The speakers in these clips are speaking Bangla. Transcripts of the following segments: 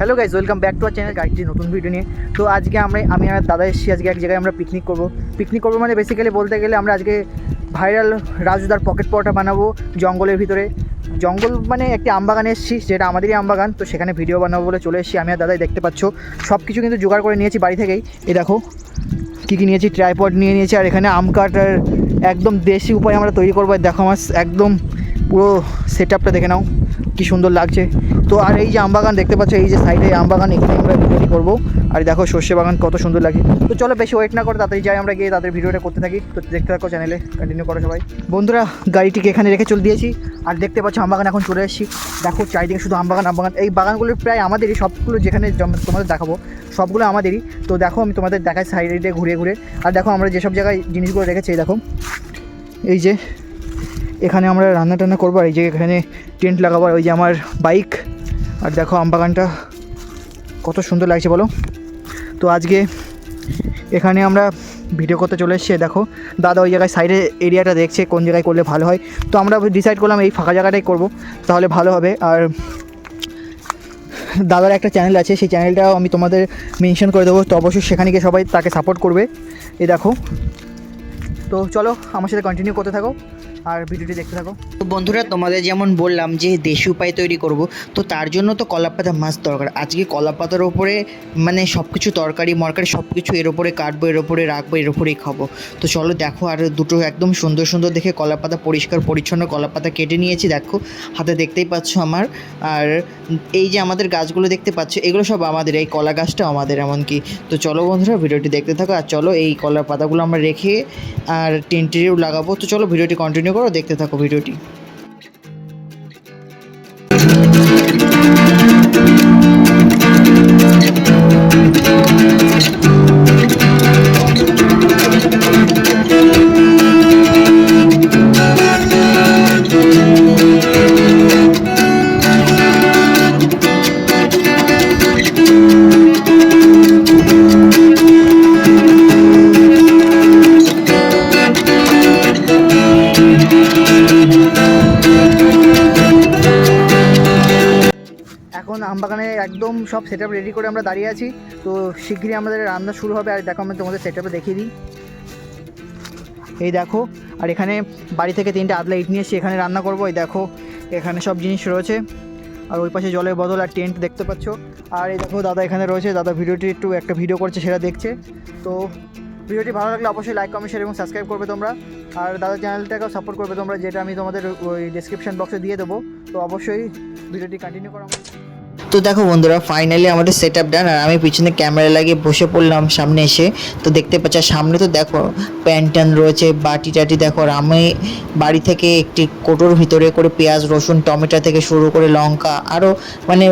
Hello guys, welcome back to our channel গাইডটি নতুন ভিডিও নিয়ে। তো আজকে আমি আর দাদা এসেছি। আজকে এক জায়গায় আমরা পিকনিক করবো মানে বেসিক্যালি বলতে গেলে আমরা আজকে ভাইরাল রাজুদার পকেট পরোটা বানাবো জঙ্গলের ভিতরে। জঙ্গল মানে একটি আমবাগানে এসেছি, যেটা আমাদেরই আমবাগান। তো সেখানে ভিডিও বানাবো বলে চলে এসেছি আমি আর দাদাই। দেখতে পাচ্ছ সব কিছু কিন্তু জোগাড় করে নিয়েছি বাড়ি থেকেই। এই দেখো কী কী নিয়েছি, ট্রাইপড নিয়ে নিয়েছি, আর এখানে আম কাটার একদম দেশি উপায় আমরা তৈরি করবো। দেখো আমার একদম পুরো সেট আপটা দেখে নাও কি সুন্দর লাগছে। তো আর এই যে আমবাগান দেখতে পাচ্ছ, এই যে সাইডে আমবাগান, এখানে আমরা তৈরি করবো। আর দেখো সর্ষে বাগান কত সুন্দর লাগে। তো চলো বেশি ওয়েট না করে তাড়াতাড়ি যাই আমরা, গিয়ে তাদের ভিডিওটা করতে থাকি। তো দেখতে থাকো, চ্যানেলে কন্টিনিউ করো সবাই। বন্ধুরা গাড়িটিকে এখানে রেখে চলে দিয়েছি, আর দেখতে পাচ্ছ আমবাগান এখন চলে এসেছি। দেখো চারিদিকে শুধু আমবাগান। এই বাগানগুলো প্রায় আমাদেরই, সবগুলো যেখানে তোমাদের দেখাবো সবগুলো আমাদেরই। তো দেখো আমি তোমাদের দেখাই সাইডে ঘুরে ঘুরে। আর দেখো আমরা যেসব জায়গায় জিনিসগুলো রেখেছি, দেখো এই যে এখানে আমরা রান্না টান্না করবো। আর এই যে এখানে টেন্ট লাগাবো, আর ওই যে আমার বাইক। আর দেখো আমবাগানটা কত সুন্দর লাগছে বলো। তো আজকে এখানে আমরা ভিডিও করতে চলে এসেছি। দেখো দাদা ওই জায়গায় সাইডে এরিয়াটা দেখছে কোন জায়গায় করলে ভালো হয়। তো আমরা ডিসাইড করলাম এই ফাঁকা জায়গাটাই করব, তাহলে ভালো হবে। আর দাদার একটা চ্যানেল আছে, সেই চ্যানেলটাও আমি তোমাদের মেনশন করে দেবো। তো অবশ্যই সেখানে গিয়ে সবাই তাকে সাপোর্ট করবে। এই দেখো, তো চলো আমার সাথে কন্টিনিউ করতে থাকো আর ভিডিওটি দেখতে থাকো। তো বন্ধুরা, তোমাদের যেমন বললাম যে দেশি উপায় তৈরি করব, তো তার জন্য তো কলাপাতা মাছ দরকার। আজকে কলাপাতার ওপরে মানে সব কিছু তরকারি মরকারি সব কিছু এর ওপরে কাটবো, এর ওপরে রাখবো, এর ওপরেই খাবো। তো চলো দেখো, আর দুটো একদম সুন্দর সুন্দর দেখে কলাপাতা, পরিষ্কার পরিচ্ছন্ন কলাপাতা কেটে নিয়েছি। দেখো হাতে দেখতেই পাচ্ছ আমার। আর এই যে আমাদের গাছগুলো দেখতে পাচ্ছ, এগুলো সব আমাদের, এই কলা গাছটা আমাদের এমনকি। তো চলো বন্ধুরা ভিডিওটি দেখতে থাকো। আর চলো এই কলার পাতাগুলো আমরা রেখে আর টেন্টেও লাগাবো। তো চলো ভিডিওটি কন্টিনিউ করো, দেখতে থাকো ভিডিওটি। এখন আমবাগানে একদম সব সেট আপ রেডি করে আমরা দাঁড়িয়ে আছি। তো শীঘ্রই আমাদের রান্না শুরু হবে। আর দেখো আমি তোমাদের সেট আপে দেখিয়ে দিই। এই দেখো, আর এখানে বাড়ি থেকে 3টে আদলা ইট নিয়ে এসে এখানে রান্না করবো। এই দেখো এখানে সব জিনিস রয়েছে, আর ওই পাশে জলের বোতল আর টেন্ট দেখতে পাচ্ছ। আর এই দেখো দাদা এখানে রয়েছে, দাদা ভিডিওটি একটা ভিডিও করছে, সেটা দেখছে। তো ভিডিওটি ভালো লাগলে অবশ্যই লাইক, কমেন্ট, শেয়ার এবং সাবস্ক্রাইব করবে তোমরা। আর দাদার চ্যানেলটাকেও সাপোর্ট করবে তোমরা, যেটা আমি তোমাদের ওই ডেসক্রিপশন বক্সে দিয়ে দেবো। তো অবশ্যই ভিডিওটি কন্টিনিউ করো। তো দেখো বন্ধুরা, ফাইনালি আমাদের সেট আপ ডান। আর আমি পিছনে ক্যামেরা লাগিয়ে বসে পড়লাম সামনে এসে। তো দেখতে পাচ্ছ সামনে তো দেখো প্যান ট্যান রয়েছে, বাটি টাটি দেখো। আর আমি বাড়ি থেকে একটি কোটোর ভিতরে করে পেঁয়াজ, রসুন, টমেটো থেকে শুরু করে লঙ্কা, আরও মানে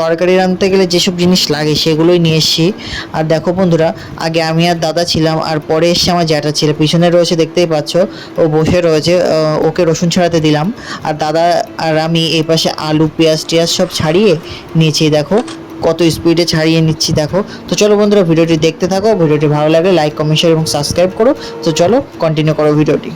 তরকারি রাঁধতে গেলে যেসব জিনিস লাগে সেগুলোই নিয়ে এসেছি। আর দেখো বন্ধুরা, আগে আমি আর দাদা ছিলাম, আর পরে এসে আমার জ্যাঠা ছিল, পিছনে রয়েছে দেখতেই পাচ্ছ, ও বসে রয়েছে। ওকে রসুন ছাড়াতে দিলাম। আর দাদা আর আমি এই পাশে আলু, পেঁয়াজ টিয়াজ সব ছাড়িয়ে নিয়েছি। দেখো কত স্পিডে ছাড়িয়ে নিচ্ছি দেখো। তো চলো বন্ধুরা ভিডিওটি দেখতে থাকো। ভিডিওটি ভালো লাগলে লাইক, কমেন্ট, শেয়ার এবং সাবস্ক্রাইব করো। তো চলো কন্টিনিউ করো ভিডিওটি।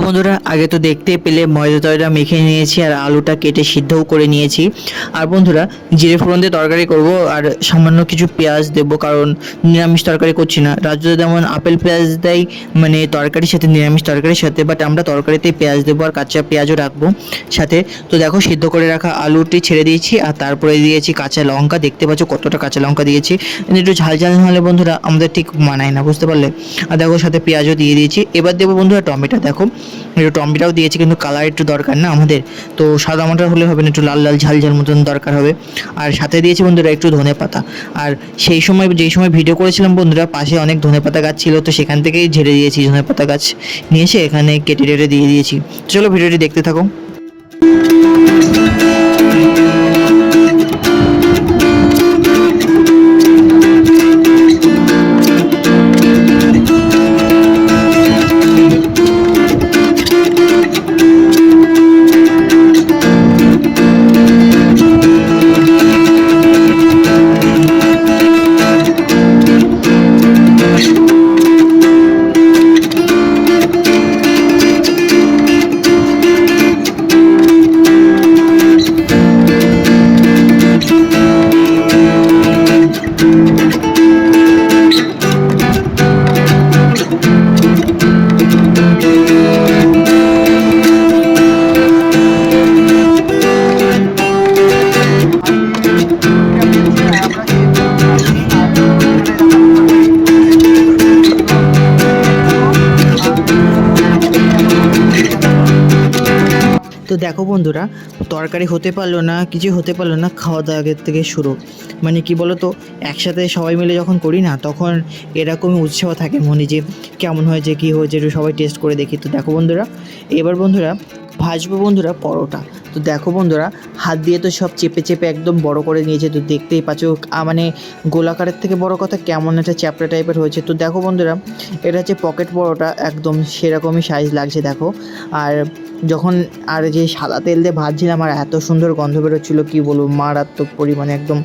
বন্ধুরা আগে তো দেখতে পেলে ময়দা টয়দা মেখে নিয়েছি আর আলুটা কেটে সিদ্ধও করে নিয়েছি। আর বন্ধুরা জিরে ফোড়ন দিয়ে তরকারি করব আর সামান্য কিছু পেঁয়াজ দেবো, কারণ নিরামিষ তরকারি করছি না। রাজ্য যেমন আপেল পেঁয়াজ দেয় মানে তরকারির সাথে, নিরামিষ তরকারির সাথে, বাট আমরা তরকারিতেই পেঁয়াজ দেবো আর কাঁচা পেঁয়াজও রাখবো সাথে। তো দেখো সিদ্ধ করে রাখা আলুটি ছেড়ে দিয়েছি আর তারপরে দিয়েছি কাঁচা লঙ্কা। দেখতে পাচ্ছ কতটা কাঁচা লঙ্কা দিয়েছি, একটু ঝাল ঝাল হলে বন্ধুরা আমাদের ঠিক মানায় না, বুঝতে পারলে। আর দেখো সাথে পেঁয়াজও দিয়ে দিয়েছি। এবার দেবো বন্ধুরা টমেটো। দেখো একটু টমেটোও দিয়েছি, কিন্তু কালার একটু দরকার না আমাদের, তো সাদা মাটা হলে হবে না, একটু লাল লাল ঝাল ঝাল মতন দরকার হবে। আর সাথে দিয়েছি বন্ধুরা একটু ধনেপাতা। আর সেই সময় যেই সময় ভিডিও করেছিলাম বন্ধুরা পাশে অনেক ধনেপাতা গাছ ছিল, তো সেখান থেকেই ঝেড়ে দিয়েছি ধনেপাতা গাছ নিয়ে এসে এখানে কেটে টেটে দিয়ে দিয়েছি। চলো ভিডিওটি দেখতে থাকো। তো দেখো বন্ধুরা তরকারি হতে পারলো না, কিছু হতে পারলো না, খাওয়া দাওয়া আগের থেকে শুরু। মানে কি বলো তো, একসাথে সবাই মিলে যখন করি না তখন এরকমই উৎসাহ থাকে মনে যে কেমন হয়েছে কী হয়েছে একটু সবাই টেস্ট করে দেখি। তো দেখো বন্ধুরা এবার বন্ধুরা ভাজবো বন্ধুরা পরোটা। তো দেখো বন্ধুরা হাত দিয়ে তো সব চেপে চেপে একদম বড় করে নিয়েছে, তো দেখতেই পাচ্ছ মানে গোলাকারের থেকে বড় কথা কেমন একটা চ্যাপটা টাইপের হয়েছে। তো দেখো বন্ধুরা এটা হচ্ছে পকেট পরোটা, একদম সেরকমই সাইজ লাগছে দেখো। আর যখন আর যে সাদা তেল দিয়ে ভাজছিলাম আর এত সুন্দর গন্ধ বেরোচ্ছিলো কী বলবো, মারাত্মক পরিমাণে একদম।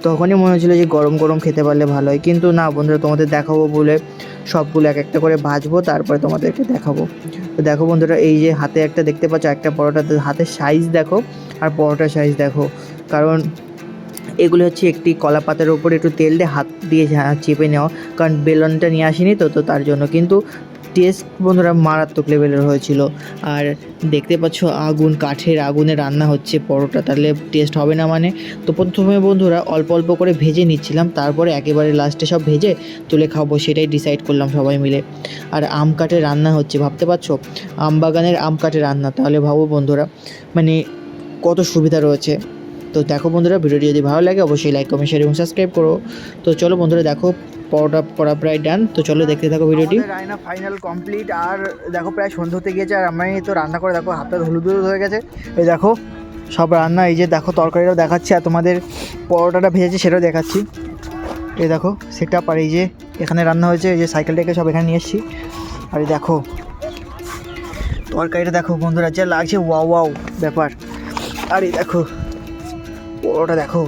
তখনই মনে হচ্ছিলো যে গরম গরম খেতে পারলে ভালো হয়, কিন্তু না বন্ধুরা তোমাদের দেখাবো বলে সবগুলো এক একটা করে ভাজবো, তারপরে তোমাদেরকে দেখাবো। তো দেখো বন্ধুরা এই যে হাতে একটা দেখতে পাচ্ছ একটা পরোটা, হাতের সাইজ দেখো আর পরোটার সাইজ দেখো। কারণ এগুলো হচ্ছে একটি কলা পাতার উপরে একটু তেল দিয়ে হাত দিয়ে চেপে নেওয়া, কারণ বেলনটা নিয়ে আসিনি তো তার জন্য। কিন্তু টেস্ট বন্ধুরা মারাত্মক লেভেলের হয়েছিল। আর দেখতে পাচ্ছ আগুন, কাঠের আগুনে রান্না হচ্ছে পরোটা, তাহলে টেস্ট হবে না মানে। তো প্রথমে বন্ধুরা অল্প অল্প করে ভেজে নিচ্ছিলাম, তারপরে একেবারে লাস্টে সব ভেজে তুলে খাবো সেটাই ডিসাইড করলাম সবাই মিলে। আর আম কাঠে রান্না হচ্ছে, ভাবতে পারছো আম বাগানের আম কাঠে রান্না, তাহলে ভাবো বন্ধুরা মানে কত সুবিধা রয়েছে। তো দেখো বন্ধুরা ভিডিওটি যদি ভালো লাগে অবশ্যই লাইক কমেন্ট শেয়ার এবং সাবস্ক্রাইব করো। তো চলো বন্ধুরা দেখো পরোটা করা প্রায় ডান, তো চলো দেখতে থাকো ভিডিওটি। রান্না ফাইনাল কমপ্লিট, আর দেখো প্রায় সন্ধ্যা হতে গিয়েছে আর আমি তো রান্না করে দেখো হাতটা হলুদ হলুদ হয়ে গেছে। এই দেখো সব রান্না, এই যে দেখো তরকারিটাও দেখাচ্ছি আর তোমাদের পরোটাটা ভেজেছি সেটাও দেখাচ্ছি। এই দেখো সেটআপ, আর এই যে এখানে রান্না হয়েছে, এই যে সাইকেলটাকে সব এখানে নিয়ে এসেছি। আর এই দেখো তরকারিটা দেখো বন্ধুরা যা লাগছে, ওয়াও ওয়াও ব্যাপার। আর এই দেখো পরোটা দেখো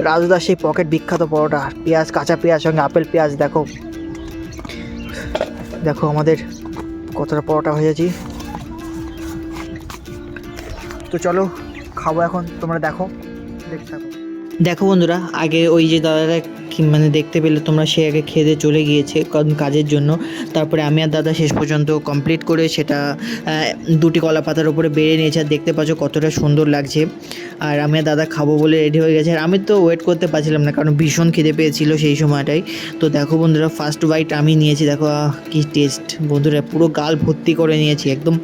রাজুদার সেই পকেট বিখ্যাত পরোটা, পেঁয়াজ কাঁচা পেঁয়াজ সঙ্গে আপেল পেঁয়াজ। দেখো দেখো আমাদের কতটা পরোটা হয়েছি। তো চলো খাবো এখন, তোমরা দেখো দেখতে থাকো। দেখো বন্ধুরা আগে ওই যে দাদাটা মানে দেখতে পেলে তোমরা, সে আগে খেতে চলে গিয়েছে কাজের জন্য। তারপরে আমি আর দাদা শেষ পর্যন্ত কমপ্লিট করে সেটা দুটি কলা পাতার উপরে বেড়ে নিয়েছে, আর দেখতে পাচ্ছ কতটা সুন্দর লাগছে। আর আমি আর দাদা খাবো বলে রেডি হয়ে গেছে, আর আমি তো ওয়েট করতে পারছিলাম না কারণ ভীষণ খিদে পেয়েছিল সেই সময়টাই। তো দেখো বন্ধুরা ফার্স্ট বাইট আমি নিয়েছি, দেখো কি টেস্ট বন্ধুরা, পুরো গাল ভর্তি করে নিয়েছি একদম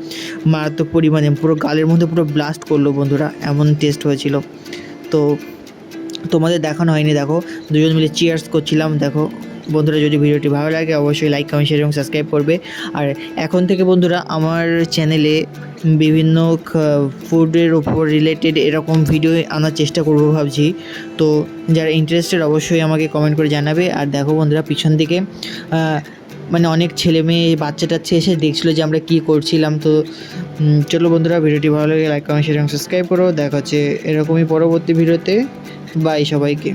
মারাত্মক পরিমাণে, পুরো গালের মধ্যে পুরো ব্লাস্ট করলো বন্ধুরা, এমন টেস্ট হয়েছিল। তো তোমাদের দেখানো হয়নি, দেখো দুজন মিলে চিয়ার্স করছিলাম। দেখো বন্ধুরা যদি ভিডিওটি ভালো লাগে অবশ্যই লাইক কমেন্ট শেয়ার এবং সাবস্ক্রাইব করবে। আর এখন থেকে বন্ধুরা আমার চ্যানেলে বিভিন্ন ফুডের উপর রিলেটেড এরকম ভিডিও আনার চেষ্টা করবো ভাবছি। তো যারা ইন্টারেস্টেড অবশ্যই আমাকে কমেন্ট করে জানাবে। আর দেখো বন্ধুরা পিছন দিকে মানে অনেক ছেলে মেয়ে বাচ্চা টাচ্চা এসে দেখছিলো যে আমরা কী করছিলাম। তো চলো বন্ধুরা ভিডিওটি ভালো লাগে লাইক কমেন্ট শেয়ার এবং সাবস্ক্রাইব করো। দেখা হচ্ছে এরকমই পরবর্তী ভিডিওতে। বাই সবাইকে।